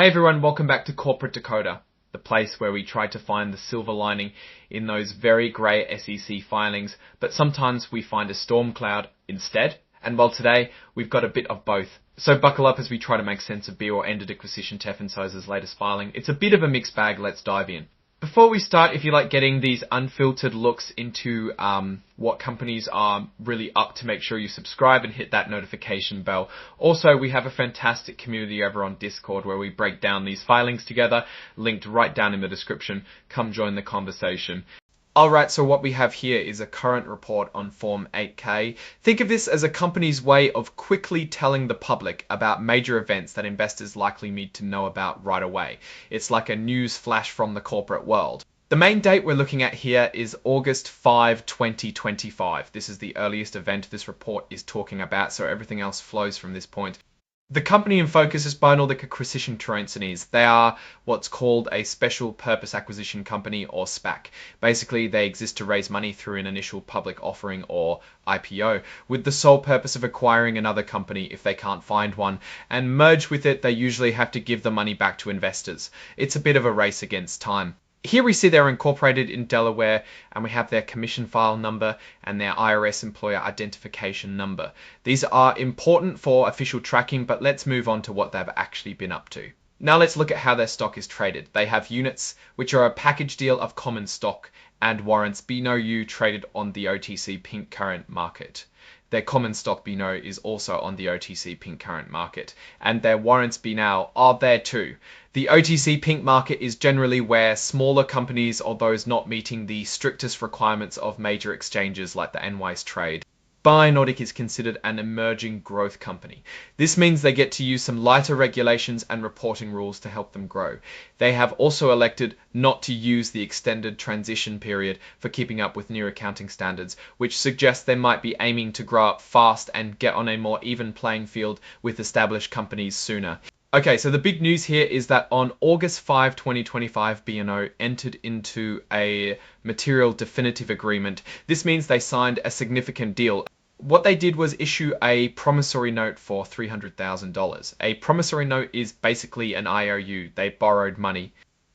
Hey everyone, welcome back to Corporate Decoder, the place where we try to find the silver lining in those very grey SEC filings, but sometimes we find a storm cloud instead. And well, today we've got a bit of both. So buckle up as we try to make sense of be or ended Acquisition Corp.'s latest filing. It's a bit of a mixed bag, let's dive in. Before we start, if you like getting these unfiltered looks into what companies are really up to, make sure you subscribe and hit that notification bell. Also, we have a fantastic community over on Discord where we break down these filings together, linked right down in the description. Come join the conversation. Alright, so what we have here is a current report on Form 8K. Think of this as a company's way of quickly telling the public about major events that investors likely need to know about right away. It's like a news flash from the corporate world. The main date we're looking at here is August 5, 2025. This is the earliest event this report is talking about, so everything else flows from this point. The company in focus is byNordic Acquisition Corp. They are what's called a special purpose acquisition company, or SPAC. Basically, they exist to raise money through an initial public offering or IPO, with the sole purpose of acquiring another company if they can't find one, and merge with it. They usually have to give the money back to investors. It's a bit of a race against time. Here we see they're incorporated in Delaware, and we have their commission file number and their IRS employer identification number. These are important for official tracking, but let's move on to what they've actually been up to. Now let's look at how their stock is traded. They have units, which are a package deal of common stock, and warrants BNOU traded on the OTC Pink Current market. Their common stock BNO is also on the OTC Pink Current market, and their warrants BNOW are there too. The OTC Pink market is generally where smaller companies or those not meeting the strictest requirements of major exchanges like the NYSE trade. byNordic is considered an emerging growth company. This means they get to use some lighter regulations and reporting rules to help them grow. They have also elected not to use the extended transition period for keeping up with new accounting standards, which suggests they might be aiming to grow up fast and get on a more even playing field with established companies sooner. Okay, so the big news here is that on August 5, 2025, BNO entered into a material definitive agreement. This means they signed a significant deal. What they did was issue a promissory note for $300,000. A promissory note is basically an IOU. They borrowed money.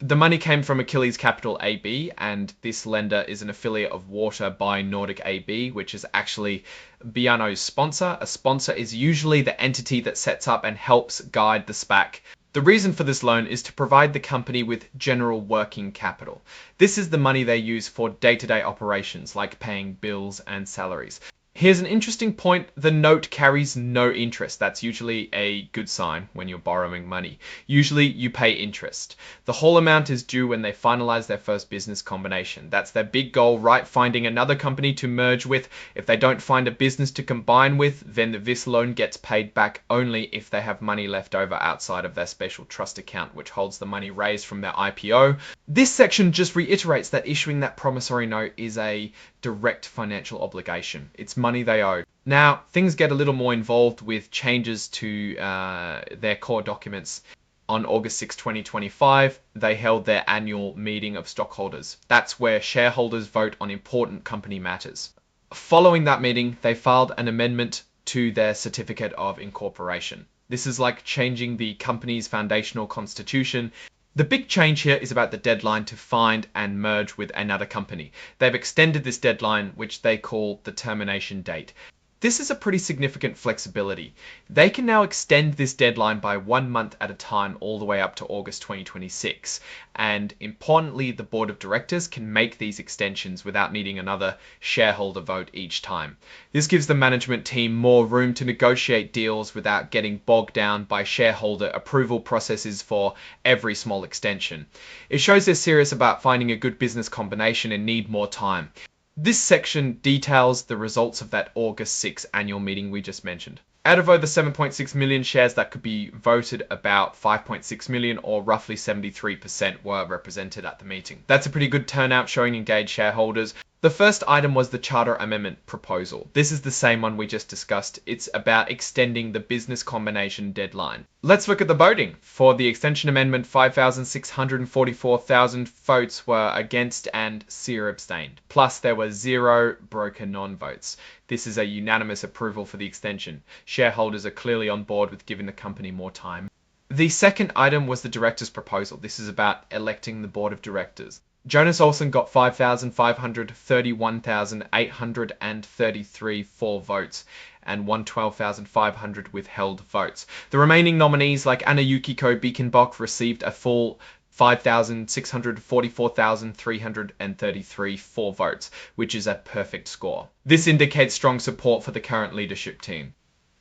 The money came from Achilles Capital AB, and this lender is an affiliate of Water byNordic AB, which is actually BNO's sponsor. A sponsor is usually the entity that sets up and helps guide the SPAC. The reason for this loan is to provide the company with general working capital. This is the money they use for day-to-day operations, like paying bills and salaries. Here's an interesting point. The note carries no interest. That's usually a good sign when you're borrowing money. Usually you pay interest. The whole amount is due when they finalize their first business combination. That's their big goal, right? Finding another company to merge with. If they don't find a business to combine with, then this loan gets paid back only if they have money left over outside of their special trust account, which holds the money raised from their IPO. This section just reiterates that issuing that promissory note is a direct financial obligation. It's money they owe. Now, things get a little more involved with changes to their core documents. On August 6, 2025, they held their annual meeting of stockholders. That's where shareholders vote on important company matters. Following that meeting, they filed an amendment to their certificate of incorporation. This is like changing the company's foundational constitution. The big change here is about the deadline to find and merge with another company. They've extended this deadline, which they call the termination date. This is a pretty significant flexibility. They can now extend this deadline by 1 month at a time all the way up to August 2026. And importantly, the board of directors can make these extensions without needing another shareholder vote each time. This gives the management team more room to negotiate deals without getting bogged down by shareholder approval processes for every small extension. It shows they're serious about finding a good business combination and need more time. This section details the results of that August 6 annual meeting we just mentioned. Out of over 7.6 million shares that could be voted, about 5.6 million, or roughly 73%, were represented at the meeting. That's a pretty good turnout, showing engaged shareholders. The first item was the charter amendment proposal. This is the same one we just discussed. It's about extending the business combination deadline. Let's look at the voting. For the extension amendment, 5,644,000 votes were against and 0 abstained. Plus, there were 0 broker non-votes. This is a unanimous approval for the extension. Shareholders are clearly on board with giving the company more time. The second item was the director's proposal. This is about electing the board of directors. Jonas Olson got 5,531,833 for votes and won 12,500 withheld votes. The remaining nominees like Anna Yukiko Beaconbach received a full 5,644,333 for votes, which is a perfect score. This indicates strong support for the current leadership team.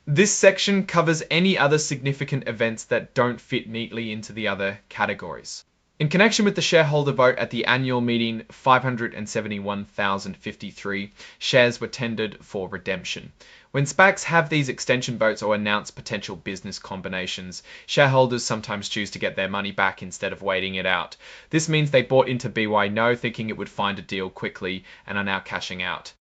This section covers any other significant events that don't fit neatly into the other categories. In connection with the shareholder vote at the annual meeting, 571,053 shares were tendered for redemption. When SPACs have these extension votes or announce potential business combinations, shareholders sometimes choose to get their money back instead of waiting it out. This means they bought into byNo thinking it would find a deal quickly and are now cashing out.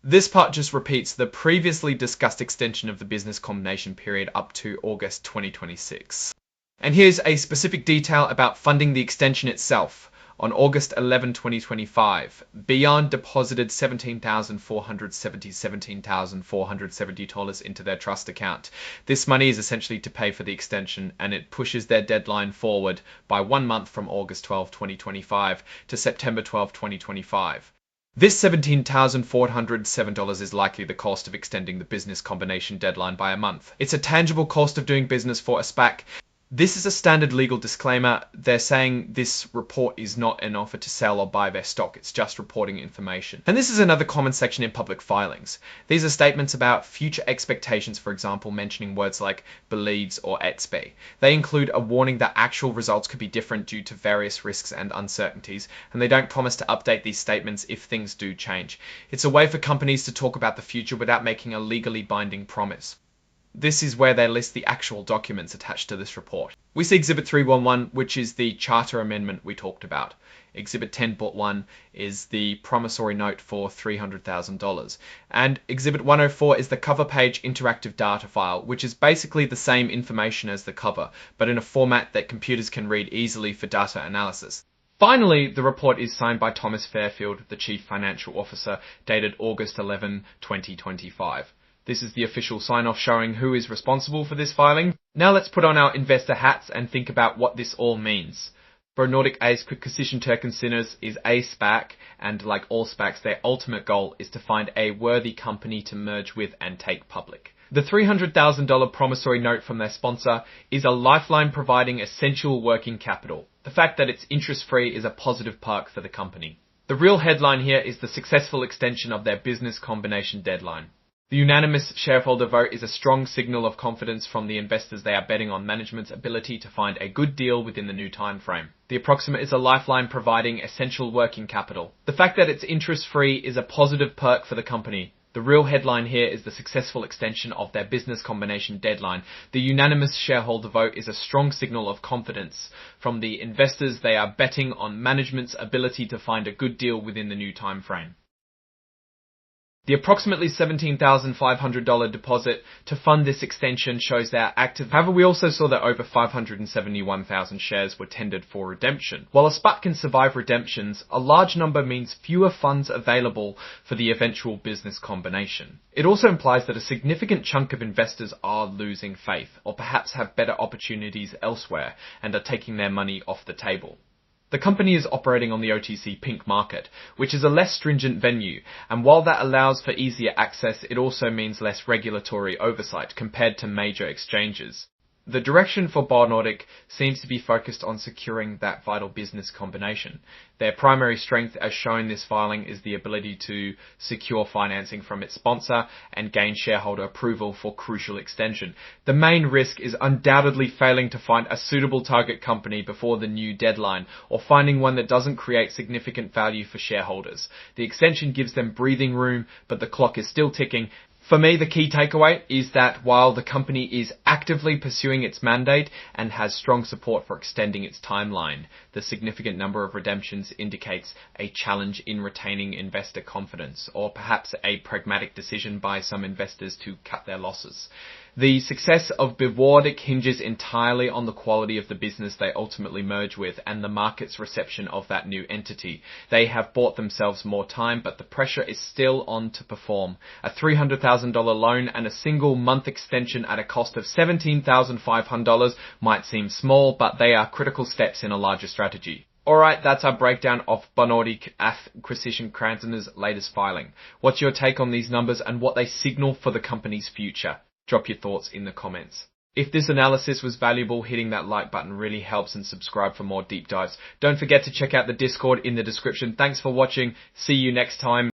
This part just repeats the previously discussed extension of the business combination period up to August 2026. And here's a specific detail about funding the extension itself. On August 11, 2025, Beyond deposited $17,470 into their trust account. This money is essentially to pay for the extension, and it pushes their deadline forward by 1 month from August 12, 2025 to September 12, 2025. This $17,407 is likely the cost of extending the business combination deadline by a month. It's a tangible cost of doing business for a SPAC. This is a standard legal disclaimer. They're saying this report is not an offer to sell or buy their stock. It's just reporting information. And this is another common section in public filings. These are statements about future expectations, for example, mentioning words like believes or expect. They include a warning that actual results could be different due to various risks and uncertainties, and they don't promise to update these statements if things do change. It's a way for companies to talk about the future without making a legally binding promise. This is where they list the actual documents attached to this report. We see Exhibit 311, which is the charter amendment we talked about. Exhibit 10.1 is the promissory note for $300,000. And Exhibit 104 is the cover page interactive data file, which is basically the same information as the cover, but in a format that computers can read easily for data analysis. Finally, the report is signed by Thomas Fairfield, the Chief Financial Officer, dated August 11, 2025. This is the official sign-off showing who is responsible for this filing. Now let's put on our investor hats and think about what this all means. byNordic Acquisition Corp is a SPAC, and like all SPACs, their ultimate goal is to find a worthy company to merge with and take public. The $300,000 promissory note from their sponsor is a lifeline providing essential working capital. The fact that it's interest-free is a positive perk for the company. The real headline here is the successful extension of their business combination deadline. The unanimous shareholder vote is a strong signal of confidence from the investors. They are betting on management's ability to find a good deal within the new time frame. The approximate is a lifeline providing essential working capital. The fact that it's interest-free is a positive perk for the company. The real headline here is the successful extension of their business combination deadline. The unanimous shareholder vote is a strong signal of confidence from the investors. They are betting on management's ability to find a good deal within the new time frame. The approximately $17,500 deposit to fund this extension shows they are active. However, we also saw that over 571,000 shares were tendered for redemption. While a SPAC can survive redemptions, a large number means fewer funds available for the eventual business combination. It also implies that a significant chunk of investors are losing faith, or perhaps have better opportunities elsewhere and are taking their money off the table. The company is operating on the OTC Pink market, which is a less stringent venue, and while that allows for easier access, it also means less regulatory oversight compared to major exchanges. The direction for byNordic seems to be focused on securing that vital business combination. Their primary strength, as shown in this filing, is the ability to secure financing from its sponsor and gain shareholder approval for crucial extension. The main risk is undoubtedly failing to find a suitable target company before the new deadline, or finding one that doesn't create significant value for shareholders. The extension gives them breathing room, but the clock is still ticking. For me, the key takeaway is that while the company is actively pursuing its mandate and has strong support for extending its timeline, the significant number of redemptions indicates a challenge in retaining investor confidence, or perhaps a pragmatic decision by some investors to cut their losses. The success of byNordic hinges entirely on the quality of the business they ultimately merge with and the market's reception of that new entity. They have bought themselves more time, but the pressure is still on to perform. A $300,000 loan and a single month extension at a cost of $17,500 might seem small, but they are critical steps in a larger strategy. Alright, that's our breakdown of byNordic Acquisition Corp's latest filing. What's your take on these numbers and what they signal for the company's future? Drop your thoughts in the comments. If this analysis was valuable, hitting that like button really helps, and subscribe for more deep dives. Don't forget to check out the Discord in the description. Thanks for watching. See you next time.